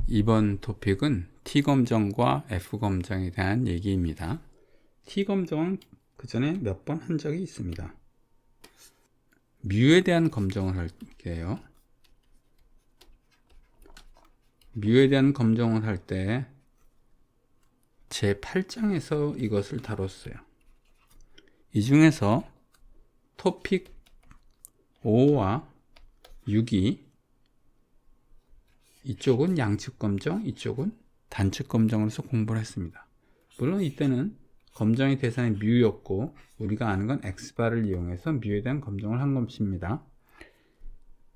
이번 토픽은 T검정과 F검정에 대한 얘기입니다. T검정은 그 전에 몇 번 한 적이 있습니다. 뮤에 대한 검정을 할게요. 뮤에 대한 검정을 할 때 제 8장에서 이것을 다뤘어요. 이 중에서 토픽 5와 6이 이쪽은 양측 검정, 이쪽은 단측 검정으로서 공부를 했습니다. 물론 이때는 검정의 대상이 뮤였고 우리가 아는 건 X바를 이용해서 뮤에 대한 검정을 한 것입니다.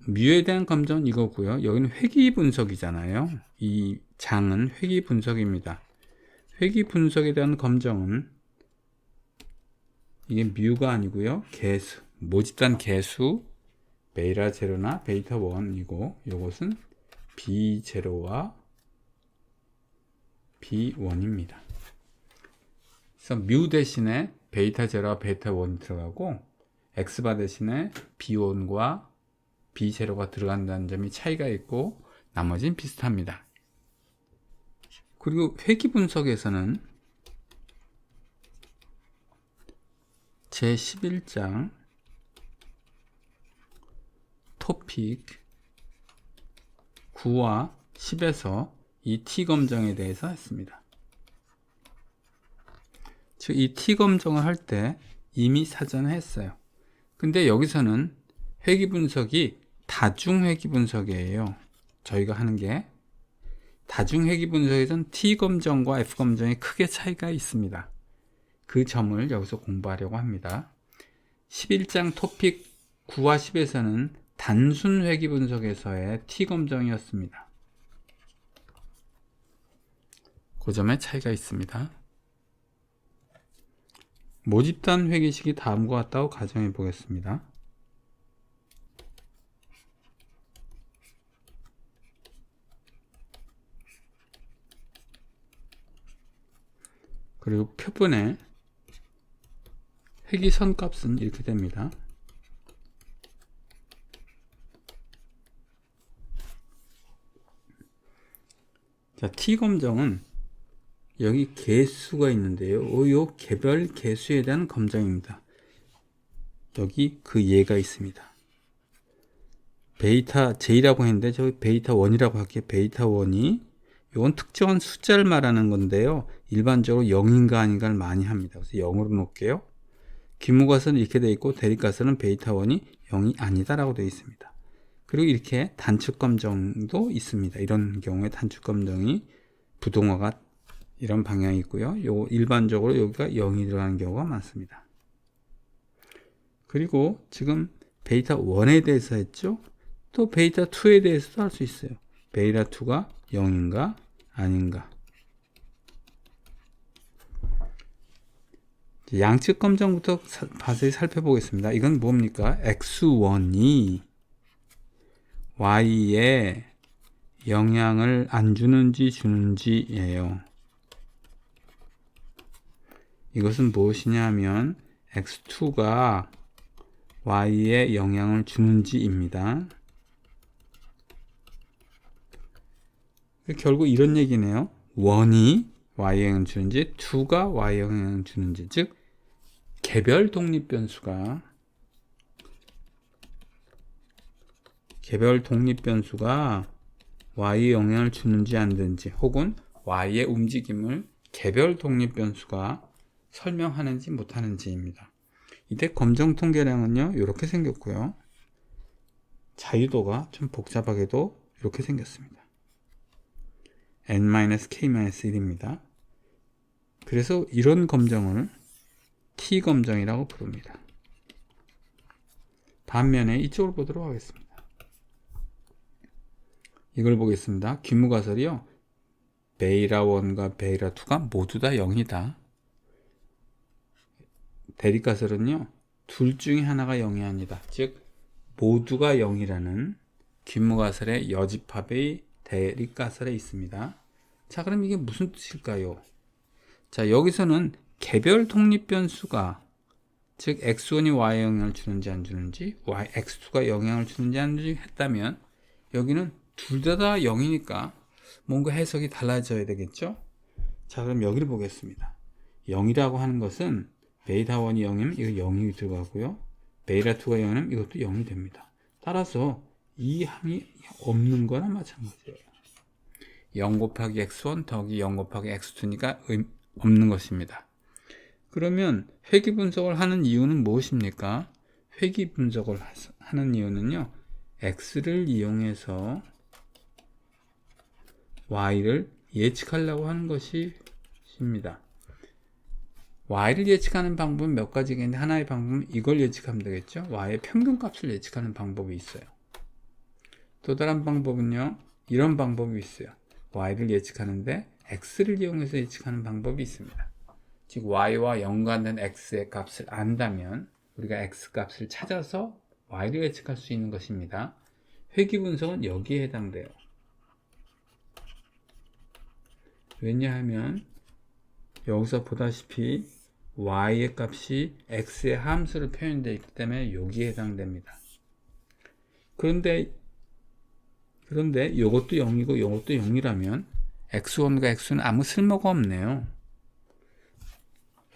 뮤에 대한 검정은 이거고요. 여기는 회귀 분석이잖아요. 이 장은 회귀 분석입니다. 회귀 분석에 대한 검정은 이게 뮤가 아니고요. 개수, 모집단 개수 베이타 제로나 베이타 1이고 이것은 B0와 B1입니다. 그래서 뮤 대신에 베이타 0와 베이타 1이 들어가고 X바 대신에 B1과 B0가 들어간다는 점이 차이가 있고 나머지는 비슷합니다. 그리고 회귀 분석에서는 제11장 토픽 9와 10에서 이 T검정에 대해서 했습니다. 즉, 이 T검정을 할 때 이미 사전에 했어요. 근데 여기서는 회귀 분석이 다중 회귀 분석이에요. 저희가 하는 게 다중 회귀 분석에서는 T검정과 F검정에 크게 차이가 있습니다. 그 점을 여기서 공부하려고 합니다. 11장 토픽 9와 10에서는 단순 회귀 분석에서의 T검정이었습니다. 그 점에 차이가 있습니다. 모집단 회귀식이 다음과 같다고 가정해 보겠습니다. 그리고 표본의 회귀 선값은 이렇게 됩니다. 자, T검정은 여기 개수가 있는데요. 이 개별 개수에 대한 검정입니다. 여기 그 예가 있습니다. 베이타 J라고 했는데 저기 베이타 1이라고 할게요. 베이타 1이 이건 특정한 숫자를 말하는 건데요. 일반적으로 0인가 아닌가를 많이 합니다. 그래서 0으로 놓을게요. 기무가설은 이렇게 되어 있고 대립가설은 베이타 1이 0이 아니다라고 되어 있습니다. 그리고 이렇게 단축 검정도 있습니다. 이런 경우에 단축 검정이 부동화가 이런 방향이 있고요. 요 일반적으로 여기가 0이 들어가는 경우가 많습니다. 그리고 지금 베이타 1에 대해서 했죠. 또 베이타 2에 대해서도 할 수 있어요. 베이타 2가 0인가 아닌가. 양측 검정부터 자세히 살펴보겠습니다. 이건 뭡니까? X1이 Y에 영향을 안 주는지 주는지예요. 이것은 무엇이냐 하면 X2가 Y에 영향을 주는지입니다. 결국 이런 얘기네요. 1이 Y에 영향을 주는지 2가 Y에 영향을 주는지, 즉 개별 독립 변수가 Y에 영향을 주는지 안 주는지, 혹은 Y의 움직임을 개별 독립 변수가 설명하는지 못하는지입니다. 이때 검정 통계량은요 이렇게 생겼고요. 자유도가 좀 복잡하게도 이렇게 생겼습니다. n-k-1입니다. 그래서 이런 검정을 T검정이라고 부릅니다. 반면에 이쪽을 보도록 하겠습니다. 이걸 보겠습니다. 귀무가설이요. 베이타 1과 베이타 2가 모두 다 0이다. 대립가설은요. 둘 중에 하나가 0이 아니다. 즉 모두가 0이라는 귀무가설의 여집합의 대립가설에 있습니다. 자, 그럼 이게 무슨 뜻일까요? 자, 여기서는 개별 독립 변수가, 즉 X1이 Y에 영향을 주는지 안 주는지, X2가 영향을 주는지 안 주는지 했다면 여기는 둘 다 0이니까 뭔가 해석이 달라져야 되겠죠? 자, 그럼 여기를 보겠습니다. 0이라고 하는 것은 베이타 1이 0이면 이거 0이 들어가고요. 베이타 2가 0이면 이것도 0이 됩니다. 따라서 이 항이 없는 거나 마찬가지예요. 0 곱하기 x1 더하기 0 곱하기 x2니까 없는 것입니다. 그러면 회귀 분석을 하는 이유는 무엇입니까? 회귀 분석을 하는 이유는요, x를 이용해서 y를 예측하려고 하는 것입니다. y를 예측하는 방법은 몇 가지가 있는데, 하나의 방법은 이걸 예측하면 되겠죠. y의 평균값을 예측하는 방법이 있어요. 또 다른 방법은요, 이런 방법이 있어요. y를 예측하는데 x를 이용해서 예측하는 방법이 있습니다. 즉 y와 연관된 x의 값을 안다면 우리가 x 값을 찾아서 y를 예측할 수 있는 것입니다. 회귀 분석은 여기에 해당돼요. 왜냐하면 여기서 보다시피 y의 값이 x의 함수로 표현되어 있기 때문에 여기에 해당됩니다. 그런데 이것도 0이고 이것도 0이라면 x1과 x2는 아무 쓸모가 없네요.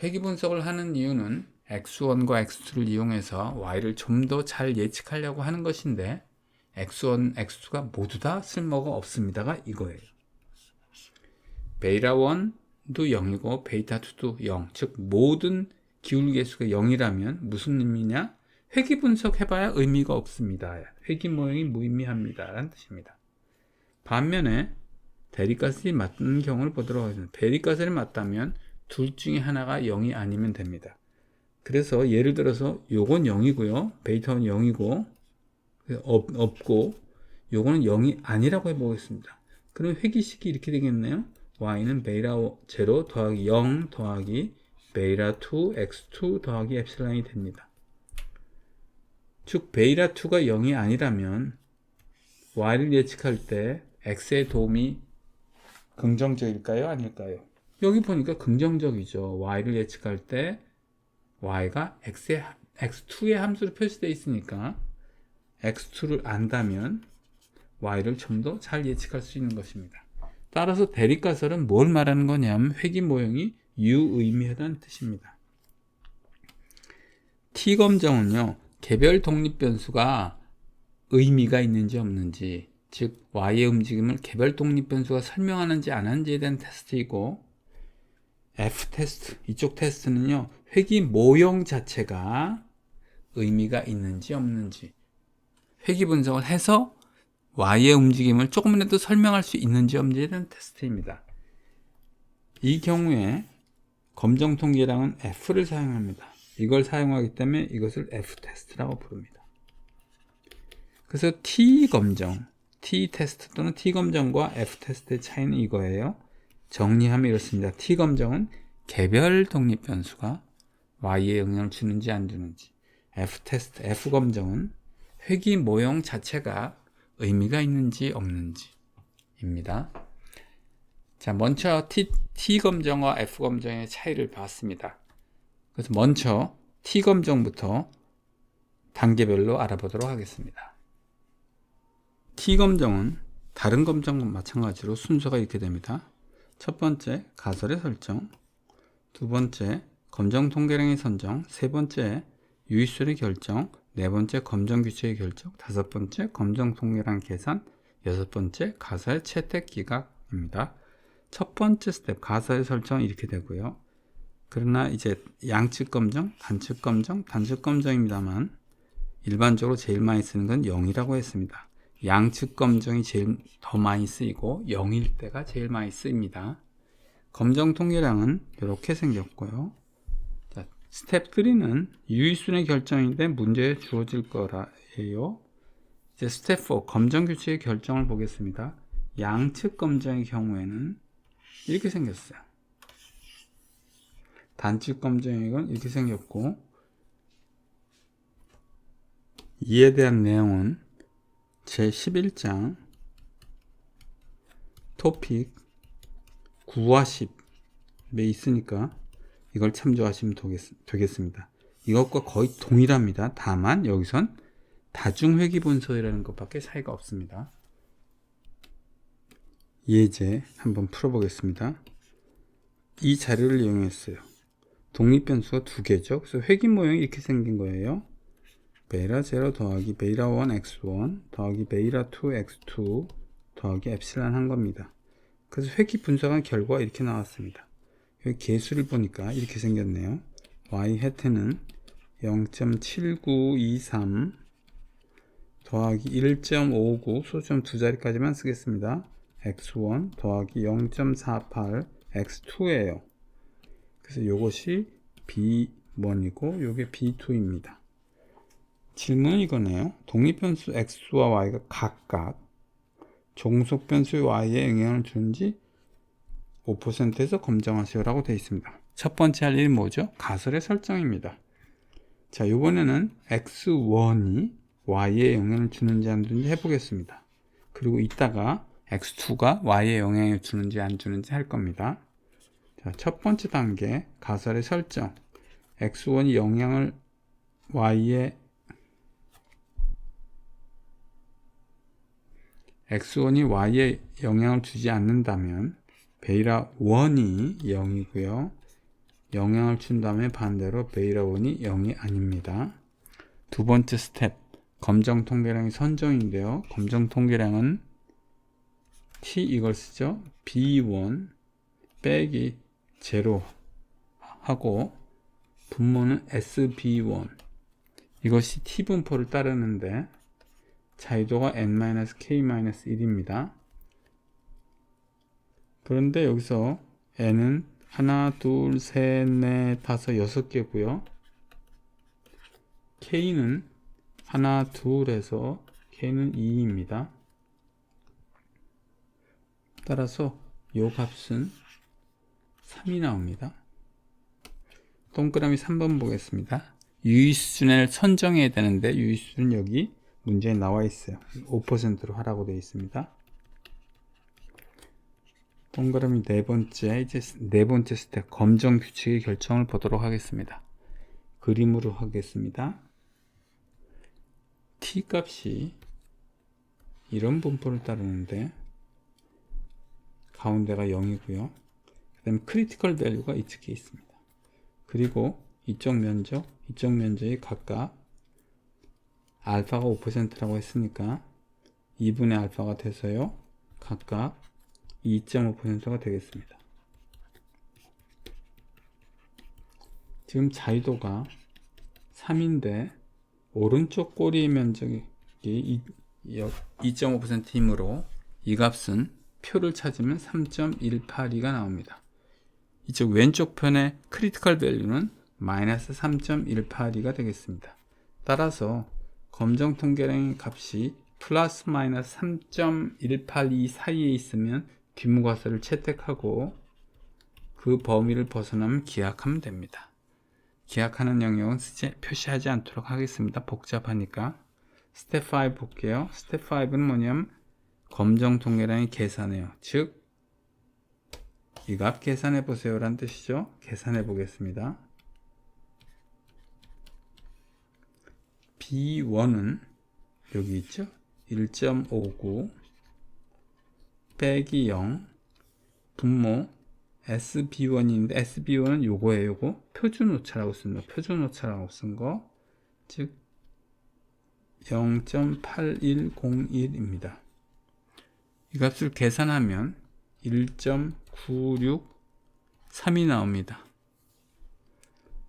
회귀 분석을 하는 이유는 x1과 x2를 이용해서 y를 좀 더 잘 예측하려고 하는 것인데 x1, x2가 모두 다 쓸모가 없습니다가 이거예요. 베이타 1도 0이고 베이타 2도 0, 즉 모든 기울개수가 0이라면 무슨 의미냐? 회귀 분석해봐야 의미가 없습니다. 회귀 모형이 무의미합니다 라는 뜻입니다. 반면에 대립가설이 맞는 경우를 보도록 하겠습니다. 대립가설이 맞다면 둘 중에 하나가 0이 아니면 됩니다. 그래서 예를 들어서 요건 0이고요. 베이타는 0이고 없고 요거는 0이 아니라고 해보겠습니다. 그럼 회귀식이 이렇게 되겠네요. y는 베이타 0 더하기 0 더하기 베이타 2 x2 더하기 엡실론이 됩니다. 즉 베이타 2가 0이 아니라면 y를 예측할 때 x의 도움이 긍정적일까요? 아닐까요? 여기 보니까 긍정적이죠. y를 예측할 때 y가 x2의 함수로 표시되어 있으니까 x2를 안다면 y를 좀 더 잘 예측할 수 있는 것입니다. 따라서 대립가설은 뭘 말하는 거냐면 회귀 모형이 유의미하다는 뜻입니다. T검정은요, 개별 독립 변수가 의미가 있는지 없는지, 즉 y의 움직임을 개별 독립 변수가 설명하는지 안 하는지에 대한 테스트이고, F테스트, 이쪽 테스트는요, 회귀 모형 자체가 의미가 있는지 없는지, 회귀 분석을 해서 y의 움직임을 조금이라도 설명할 수 있는지 없는지에 대한 테스트입니다. 이 경우에 검정 통계량은 F를 사용합니다. 이걸 사용하기 때문에 이것을 F테스트라고 부릅니다. 그래서 T검정, T테스트 또는 T검정과 F테스트의 차이는 이거예요. 정리하면 이렇습니다. T검정은 개별 독립 변수가 y에 영향을 주는지 안 주는지, F테스트, F검정은 회귀 모형 자체가 의미가 있는지 없는지입니다. 자, 먼저 T검정과 F검정의 차이를 봤습니다. 그래서 먼저 T검정부터 단계별로 알아보도록 하겠습니다. T검정은 다른 검정과 마찬가지로 순서가 이렇게 됩니다. 첫 번째, 가설의 설정. 두 번째, 검정 통계량의 선정. 세 번째, 유의수의 결정. 네 번째, 검정 규칙의 결정. 다섯 번째, 검정 통계량 계산. 여섯 번째, 가설 채택 기각입니다. 첫 번째 스텝, 가설의 설정은 이렇게 되고요. 그러나 이제 양측 검정, 단측 검정, 단측 검정입니다만 일반적으로 제일 많이 쓰는 건 0이라고 했습니다. 양측 검정이 제일 더 많이 쓰이고 0일 때가 제일 많이 쓰입니다. 검정 통계량은 이렇게 생겼고요. 자, 스텝 3는 유의순의 결정인데 문제에 주어질 거라예요. 이제 스텝 4 검정 규칙의 결정을 보겠습니다. 양측 검정의 경우에는 이렇게 생겼어요. 단측 검정의 건 이렇게 생겼고, 이에 대한 내용은 제11장 토픽 9와 10에 있으니까 이걸 참조하시면 되겠습니다. 이것과 거의 동일합니다. 다만 여기선 다중회귀 분석이라는 것밖에 차이가 없습니다. 예제 한번 풀어보겠습니다. 이 자료를 이용했어요. 독립변수가 두 개죠. 그래서 회귀 모형이 이렇게 생긴 거예요. 베이라 0 더하기 베이라 1 x1 더하기 베이라 2 x2 더하기 엡실론 한 겁니다. 그래서 회귀 분석한 결과가 이렇게 나왔습니다. 여기 개수를 보니까 이렇게 생겼네요. y 해트는 0.7923 더하기 1.59 소수점 두 자리까지만 쓰겠습니다. x1 더하기 0.48 x2예요. 그래서 이것이 b1이고 이게 b2입니다. 질문은 이거네요. 독립변수 x와 y가 각각 종속변수 y에 영향을 주는지 5%에서 검증하세요 라고 되어 있습니다. 첫 번째 할 일이 뭐죠? 가설의 설정입니다. 자, 이번에는 x1이 y에 영향을 주는지 안 주는지 해보겠습니다. 그리고 이따가 x2가 y에 영향을 주는지 안 주는지 할 겁니다. 자, 첫 번째 단계 가설의 설정. x1이 영향을 y에 x1이 y에 영향을 주지 않는다면 베이라 1이 0이고요. 영향을 준 다음에 반대로 베이라 1이 0이 아닙니다. 두 번째 스텝 검정 통계량의 선정인데요. 검정 통계량은 t 이걸 쓰죠. b1 빼기 0 하고 분모는 sb1 이것이 t 분포를 따르는데 자유도가 n-k-1입니다. 그런데 여기서 n은 하나, 둘, 셋, 넷, 다섯, 6개고요. k는 하나, 둘에서 k는 2입니다. 따라서 이 값은 3이 나옵니다. 동그라미 3번 보겠습니다. 유의수준을 선정해야 되는데 유의수준 여기 문제에 나와 있어요. 5%로 하라고 되어 있습니다. 동그라미 네 번째 스텝 검정 규칙의 결정을 보도록 하겠습니다. 그림으로 하겠습니다. t 값이 이런 분포를 따르는데 가운데가 0이고요. 그 다음에 크리티컬 밸류가 이쪽에 있습니다. 그리고 이쪽 면적이 각각 알파가 5%라고 했으니까 2분의 알파가 돼서요. 각각 2.5%가 되겠습니다. 지금 자유도가 3인데 오른쪽 꼬리의 면적이 2.5%이므로 이 값은 표를 찾으면 3.182가 나옵니다. 이쪽 왼쪽 편의 크리티컬 밸류는 마이너스 3.182가 되겠습니다. 따라서 검정 통계량의 값이 플러스 마이너스 3.182 사이에 있으면 귀무가설을 채택하고 그 범위를 벗어나면 기하하면 됩니다. 기하하는 영역은 표시하지 않도록 하겠습니다. 복잡하니까. 스텝 5 볼게요. 스텝 5는 뭐냐면 검정 통계량의 계산해요. 즉 이 값 계산해 보세요 라는 뜻이죠. 계산해 보겠습니다. B1은 여기 있죠. 1.59 빼기 0 분모 SB1인데 SB1은 요거예요. 요거 표준오차라고 씁니다. 표준오차라고 쓴 거 즉 0.8101입니다. 이 값을 계산하면 1.963이 나옵니다.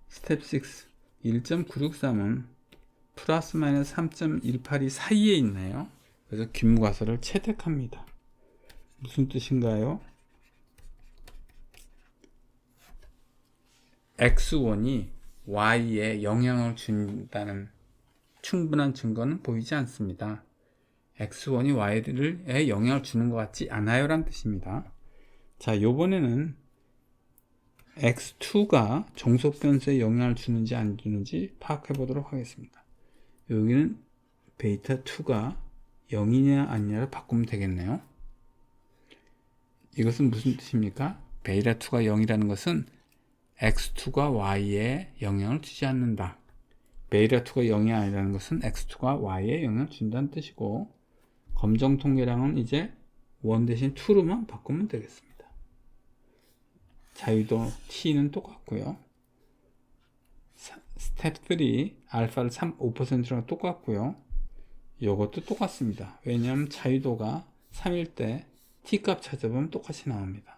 스텝 6 1.963은 플러스 마이너스 3.182 사이에 있네요. 그래서 귀무가설을 채택합니다. 무슨 뜻인가요? x1이 y에 영향을 준다는 충분한 증거는 보이지 않습니다. x1이 y에 영향을 주는 것 같지 않아요 라는 뜻입니다. 자, 요번에는 x2가 종속변수에 영향을 주는지 안 주는지 파악해 보도록 하겠습니다. 여기는 베이타 2가 0이냐 아니냐를 바꾸면 되겠네요. 이것은 무슨 뜻입니까? 베이타 2가 0이라는 것은 x2가 y에 영향을 주지 않는다. 베이타 2가 0이 아니라는 것은 x2가 y에 영향을 준다는 뜻이고 검정 통계량은 이제 1 대신 2로만 바꾸면 되겠습니다. 자유도 t는 똑같고요. 스텝 3 알파를 5%랑 똑같고요. 이것도 똑같습니다. 왜냐하면 자유도가 3일 때 t값 찾아보면 똑같이 나옵니다.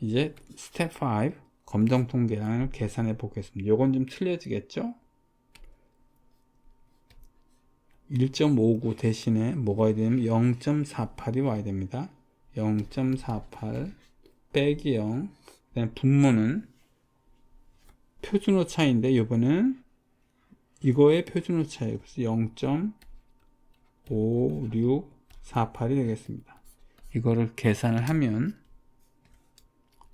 이제 스텝 5 검정 통계량을 계산해 보겠습니다. 요건 좀 틀려지겠죠? 1.59 대신에 뭐가 와야 되냐면 0.48이 와야 됩니다. 0.48 빼기 0. 그다음에 분모는 표준오차인데 이번에는 이거의 표준오차예요. 그래서 0.5648이 되겠습니다. 이거를 계산을 하면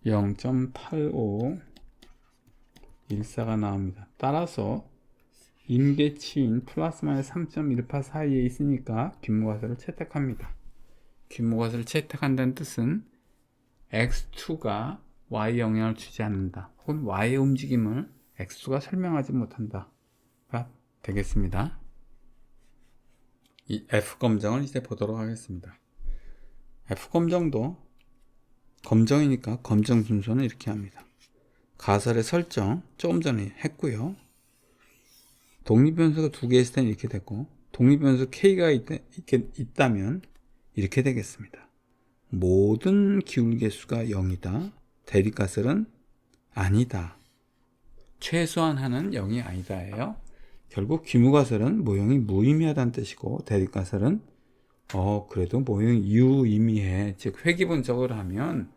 0.8514가 나옵니다. 따라서 임계치인 플러스 마이너스 3.18 사이에 있으니까 균모가설을 채택합니다. 균모가설을 채택한다는 뜻은 x2가 y에 영향을 주지 않는다. 혹은 y의 움직임을 x2가 설명하지 못한다가 되겠습니다. 이 F검정을 이제 보도록 하겠습니다. F검정도 검정이니까 검정 순서는 이렇게 합니다. 가설의 설정 조금 전에 했고요. 독립변수가 두 개 있을 때는 이렇게 됐고, 독립변수 K가 있다면 이렇게 되겠습니다. 모든 기울개수가 0이다. 대립가설은 아니다. 최소한 하는 0이 아니다예요. 결국 귀무가설은 모형이 무의미하다는 뜻이고, 대립가설은 그래도 모형이 유의미해. 즉 회귀분석을 하면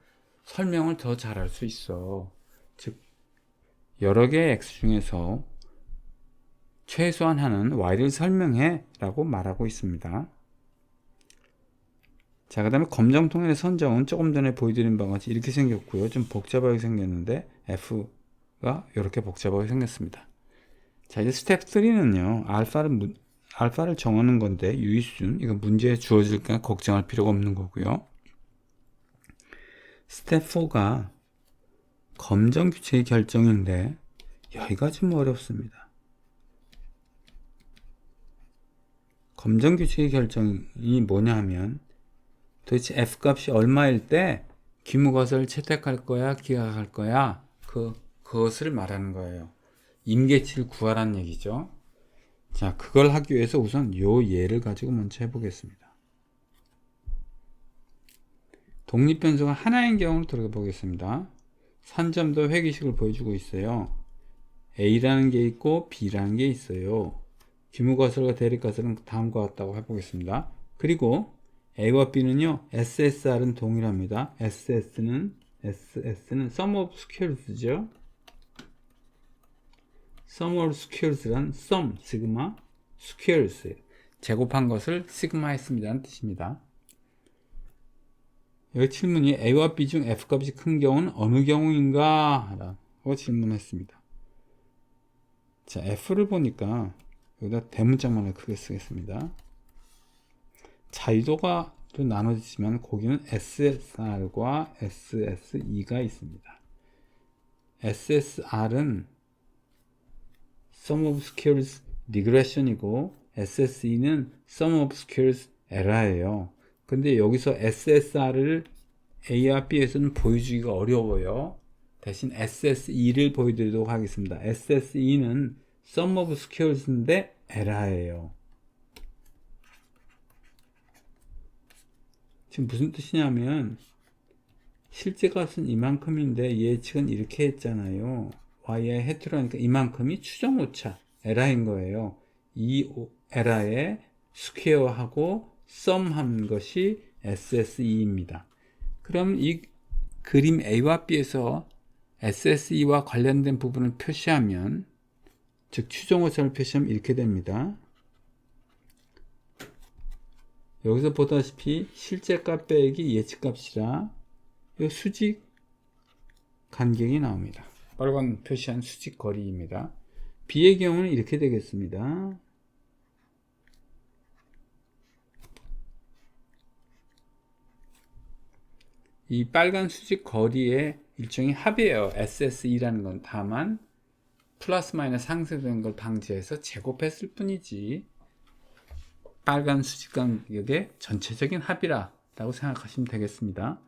설명을 더 잘할 수 있어. 즉 여러 개의 x 중에서 최소한 하는 y를 설명해 라고 말하고 있습니다. 자, 그 다음에 검정통의 선정은 조금 전에 보여드린 바와 같이 이렇게 생겼고요. 좀 복잡하게 생겼는데 F가 이렇게 복잡하게 생겼습니다. 자, 이제 스텝 3는요. 알파를 정하는 건데 유의수준, 이거 문제에 주어질까 걱정할 필요가 없는 거고요. 스텝 4가 검정 규칙의 결정인데 여기가 좀 어렵습니다. 검정 규칙의 결정이 뭐냐 하면 도대체 F값이 얼마일 때 귀무것을 채택할 거야, 기각할 거야, 그것을 말하는 거예요. 임계치를 구하라는 얘기죠. 자, 그걸 하기 위해서 우선 요 예를 가지고 먼저 해보겠습니다. 독립변수가 하나인 경우를 들어가 보겠습니다. 산점도 회귀식을 보여주고 있어요. A라는 게 있고 B라는 게 있어요. 귀무가설과 대립가설은 다음과 같다고 해보겠습니다. 그리고 A와 B는요, SSR은 동일합니다. SS는 sum of squares죠. sum of squares란 sum, 시그마, squares, 제곱한 것을 시그마 했습니다는 뜻입니다. 여기 질문이 A와 B 중 F값이 큰 경우는 어느 경우인가? 라고 질문했습니다. 자, F를 보니까 여기다 대문짝만을 크게 쓰겠습니다. 자유도가 또 나눠지지만 거기는 SSR과 SSE가 있습니다. SSR은 Sum of Squares Regression이고 SSE는 Sum of Squares Error예요. 근데 여기서 SSR을 A와 B에서는 보여주기가 어려워요. 대신 SSE를 보여드리도록 하겠습니다. SSE는 Sum of Squares인데 Error예요. 지금 무슨 뜻이냐면 실제 값은 이만큼인데 예측은 이렇게 했잖아요. y의 헤트로니까 이만큼이 추정 오차 에라인 거예요. 이 에라에 스퀘어하고 썸한 것이 SSE입니다. 그럼 이 그림 A와 B에서 SSE와 관련된 부분을 표시하면, 즉 추정 오차를 표시하면 이렇게 됩니다. 여기서 보다시피 실제값 빼기 예측값이라 이 수직 간격이 나옵니다. 빨간 표시한 수직 거리입니다. B의 경우는 이렇게 되겠습니다. 이 빨간 수직 거리의 일종의 합이에요. SSE라는 건 다만 플러스 마이너스 상쇄되는 걸 방지해서 제곱했을 뿐이지 빨간 수직 간격의 전체적인 합이라 라고 생각하시면 되겠습니다.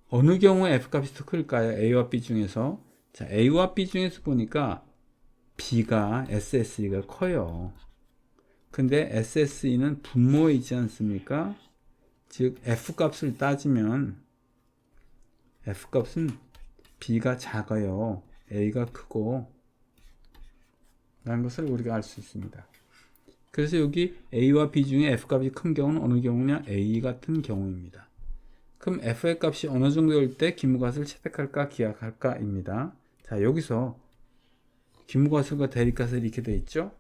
어느 경우에 F값이 더 클까요? A와 B 중에서. 자, A와 B 중에서 보니까 B가 SSE가 커요. 근데 SSE는 분모이지 않습니까? 즉 F값을 따지면 F값은 B가 작아요. A가 크고 라는 것을 우리가 알 수 있습니다. 그래서 여기 A와 B 중에 F값이 큰 경우는 어느 경우냐? A 같은 경우입니다. 그럼 F의 값이 어느 정도일 때 기무값을 채택할까 기약할까 입니다. 자, 여기서 기무값과 대립값을 이렇게 되어 있죠.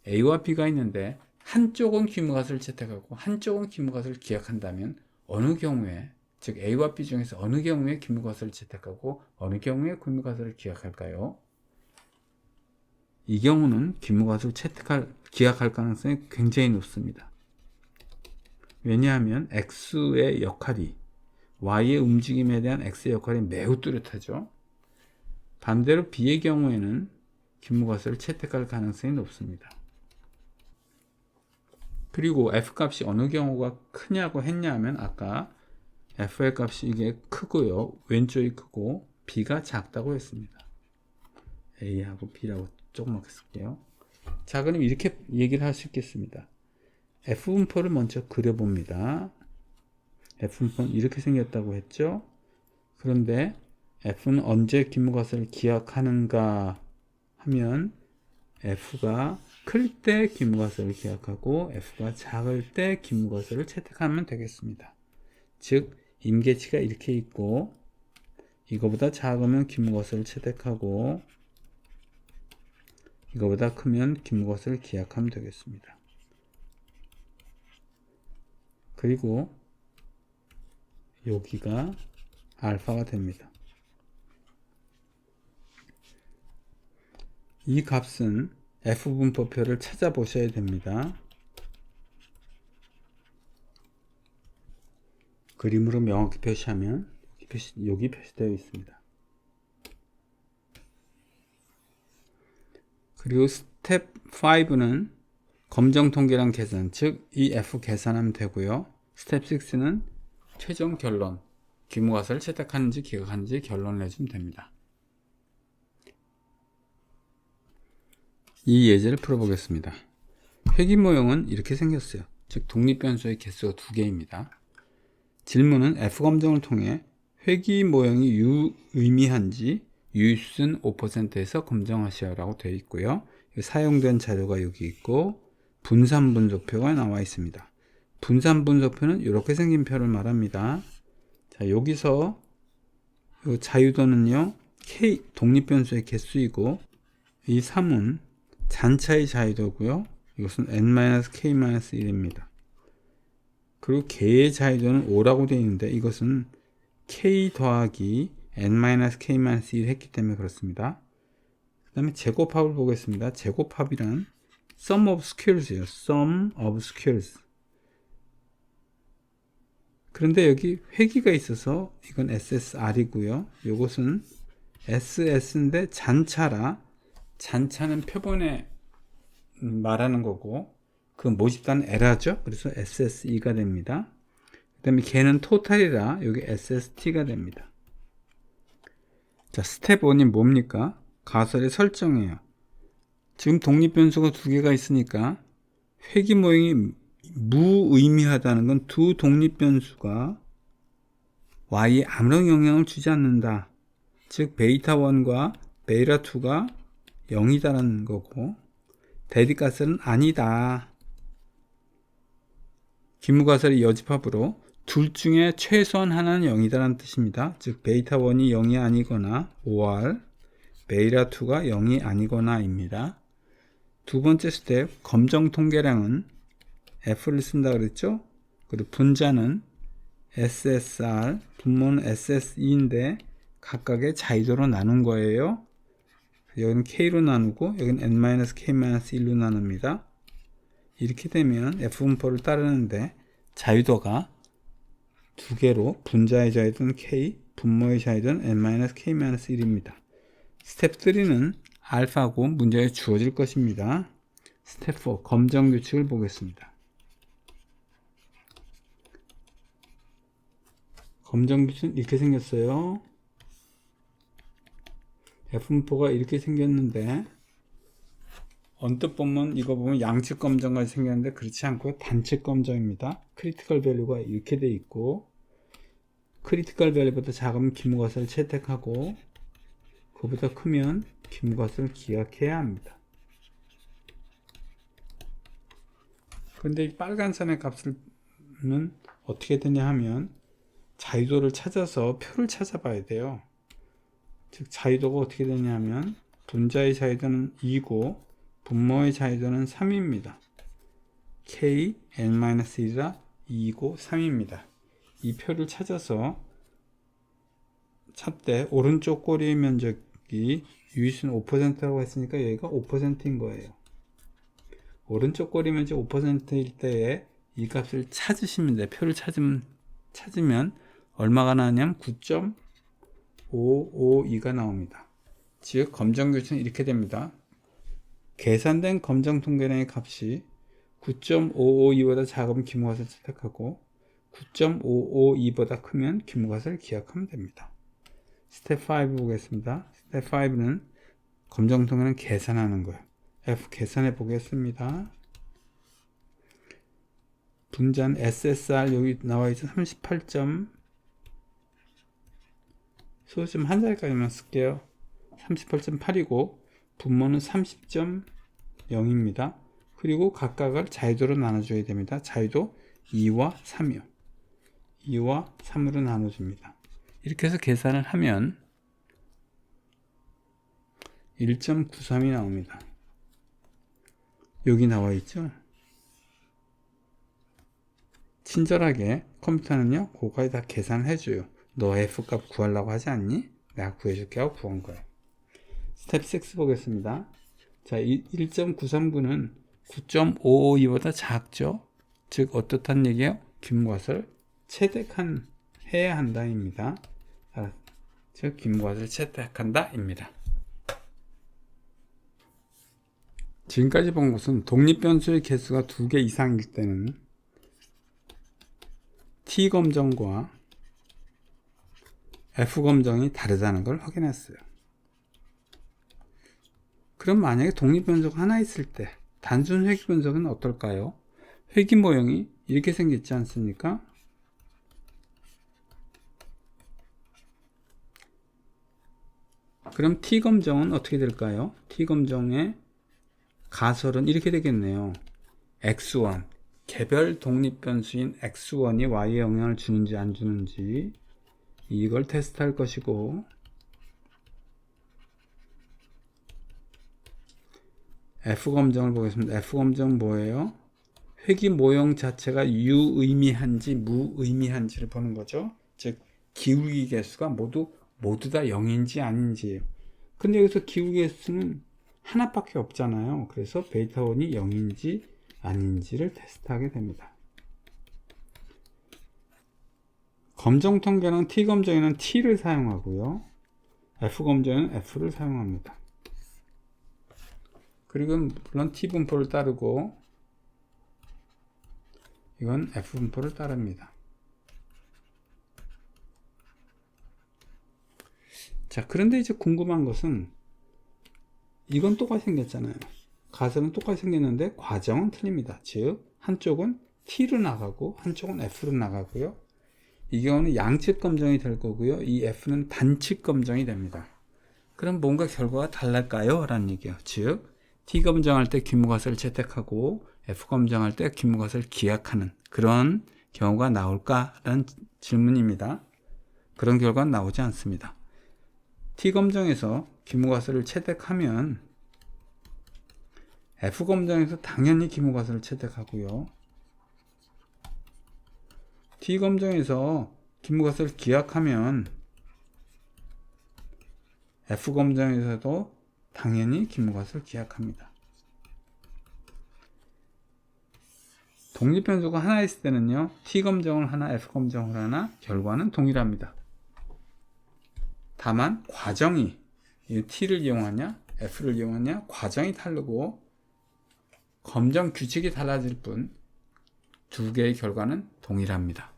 A와 B가 있는데 한쪽은 기무값을 채택하고 한쪽은 기무값을 기약한다면 어느 경우에, 즉 A와 B 중에서 어느 경우에 기무값을 채택하고 어느 경우에 기무값을 기약할까요? 이 경우는 기무값을 기약할 가능성이 굉장히 높습니다. 왜냐하면 X의 역할이 Y의 움직임에 대한 X의 역할이 매우 뚜렷하죠. 반대로 B의 경우에는 기무값을 채택할 가능성이 높습니다. 그리고 F값이 어느 경우가 크냐고 했냐면 아까 F의 값이 이게 크고요. 왼쪽이 크고 B가 작다고 했습니다. A하고 B라고 조그맣게 쓸게요. 자, 그럼 이렇게 얘기를 할 수 있겠습니다. F분포를 먼저 그려봅니다. F분포는 이렇게 생겼다고 했죠. 그런데 F는 언제 기무값을 기약하는가 하면 F가 클 때 기무값을 기약하고 F가 작을 때 기무값을 채택하면 되겠습니다. 즉 임계치가 이렇게 있고 이거보다 작으면 기무값을 채택하고 이거보다 크면 기무값을 기약하면 되겠습니다. 그리고 여기가 알파가 됩니다. 이 값은 F분포표를 찾아보셔야 됩니다. 그림으로 명확히 표시하면 여기 표시되어 있습니다. 그리고 스텝 5는 검정통계량 계산, 즉 이 F 계산하면 되고요. 스텝 6는 최종 결론, 기무값을 채택하는지 기각하는지 결론을 내주면 됩니다. 이 예제를 풀어보겠습니다. 회귀 모형은 이렇게 생겼어요. 즉 독립변수의 개수가 2개입니다. 질문은 F검정을 통해 회귀 모형이 유의미한지 유의수는 5%에서 검정하시오라고 되어 있고요. 사용된 자료가 여기 있고 분산분석표가 나와 있습니다. 분산분석표는 이렇게 생긴 표를 말합니다. 자, 여기서 이 자유도는요 K 독립변수의 개수이고 이 3은 잔차의 자유도고요. 이것은 n-k-1입니다. 그리고 개의 자유도는 5라고 되어 있는데 이것은 k 더하기 n-k-1 했기 때문에 그렇습니다. 그 다음에 제곱합을 보겠습니다. 제곱합이란 sum of squares예요. sum of squares. 그런데 여기 회귀가 있어서 이건 SSR이고요. 이것은 SS인데 잔차라 잔차는 표본에 말하는 거고 그 모집단은 에라죠. 그래서 SSE가 됩니다. 그 다음에 걔는 토탈이라 여기 SST가 됩니다. 자, 스텝 1이 뭡니까? 가설의 설정이에요. 지금 독립변수가 2개가 있으니까 회귀 모형이 무의미하다는 건 두 독립변수가 y에 아무런 영향을 주지 않는다. 즉 베이타1과 베이타2가 0이다라는 거고 대립가설은 아니다. 기무가설의 여집합으로 둘 중에 최소한 하나는 0이다라는 뜻입니다. 즉 베이타1이 0이 아니거나 or 베이타2가 0이 아니거나입니다. 두 번째 스텝 검정 통계량은 F를 쓴다 그랬죠? 그리고 분자는 SSR, 분모는 SSE인데 각각의 자유도로 나눈 거예요. 여기는 K로 나누고 여기는 n-k-1로 나눕니다. 이렇게 되면 F분포를 따르는데 자유도가 2개로 분자의 자유도는 K, 분모의 자유도는 n-k-1입니다. 스텝 3는 알파고 문제에 주어질 것입니다. 스텝 4 검정 규칙을 보겠습니다. 검정 규칙은 이렇게 생겼어요. F분포가 이렇게 생겼는데 언뜻 보면 이거 보면 양측 검정까지 생겼는데 그렇지 않고요. 단측 검정입니다. 크리티컬 밸류가 이렇게 돼 있고 크리티컬 밸류보다 작으면 기무것을 채택하고 그보다 크면 기무것을 기약해야 합니다. 그런데 이 빨간 선의 값은 어떻게 되냐 하면 자유도를 찾아서 표를 찾아봐야 돼요. 즉 자유도가 어떻게 되냐면 분자의 자유도는 2고 분모의 자유도는 3입니다. k n-1라 2고 3입니다. 이 표를 찾아서 찾되 오른쪽 꼬리의 면적이 유의수는 5%라고 했으니까 여기가 5%인 거예요. 오른쪽 꼬리 면적 5%일 때에 이 값을 찾으시면 돼요. 표를 찾으면 얼마가 나냐면 9.552가 나옵니다. 즉 검정 규칙은 이렇게 됩니다. 계산된 검정 통계량의 값이 9.552보다 작으면 기무것을 채택하고 9.552보다 크면 기무것을 기약하면 됩니다. 스텝 5 보겠습니다. 스텝 5는 검정 통계량 계산하는 거예요. F 계산해 보겠습니다. 분자는 SSR 여기 나와있죠. 38점 소수점 한 자리까지만 쓸게요. 38.8이고 분모는 30.0입니다. 그리고 각각을 자유도로 나눠줘야 됩니다. 자유도 2와 3이요. 2와 3으로 나눠줍니다. 이렇게 해서 계산을 하면 1.93이 나옵니다. 여기 나와 있죠. 친절하게 컴퓨터는요 그거까지 다 계산해 줘요. 너 F값 구하려고 하지 않니? 내가 구해줄게 하고 구한 거예요. 스텝 6 보겠습니다. 자, 1.939는 9.552보다 작죠. 즉 어떻단 얘기예요? 기무것을 채택해야 한다 입니다. 즉 기무것을 채택한다 입니다. 지금까지 본 것은 독립변수의 개수가 2개 이상일 때는 T검정과 F검정이 다르다는 걸 확인했어요. 그럼 만약에 독립변수가 하나 있을 때 단순 회귀분석은 어떨까요? 회귀 모형이 이렇게 생겼지 않습니까? 그럼 T검정은 어떻게 될까요? T검정의 가설은 이렇게 되겠네요. X1 개별 독립변수인 X1이 Y에 영향을 주는지 안 주는지 이걸 테스트할 것이고 F검정을 보겠습니다. F검정 뭐예요? 회귀 모형 자체가 유의미한지 무의미한지를 보는 거죠. 즉 기울기 개수가 모두 다 0인지 아닌지예요. 근데 여기서 기울기 개수는 하나밖에 없잖아요. 그래서 베이타1이 0인지 아닌지를 테스트하게 됩니다. 검정 통계는 T검정에는 T를 사용하고요. F검정에는 F를 사용합니다. 그리고 물론 T분포를 따르고 이건 F분포를 따릅니다. 자, 그런데 이제 궁금한 것은 이건 똑같이 생겼잖아요. 가설은 똑같이 생겼는데 과정은 틀립니다. 즉 한쪽은 T로 나가고 한쪽은 F로 나가고요. 이 경우는 양측 검정이 될 거고요. 이 F는 단측 검정이 됩니다. 그럼 뭔가 결과가 달랄까요? 라는 얘기예요. 즉 T검정할 때 기무것을 채택하고 F검정할 때 기무것을 기약하는 그런 경우가 나올까라는 질문입니다. 그런 결과는 나오지 않습니다. T검정에서 기무것을 채택하면 F검정에서 당연히 기무것을 채택하고요. T검정에서 기무것을 기약하면 F검정에서도 당연히 기무것을 기약합니다. 독립변수가 하나 있을 때는요, T검정을 하나, F검정을 하나, 결과는 동일합니다. 다만 과정이 T를 이용하냐, F를 이용하냐, 과정이 다르고 검정 규칙이 달라질 뿐 두 개의 결과는 동일합니다.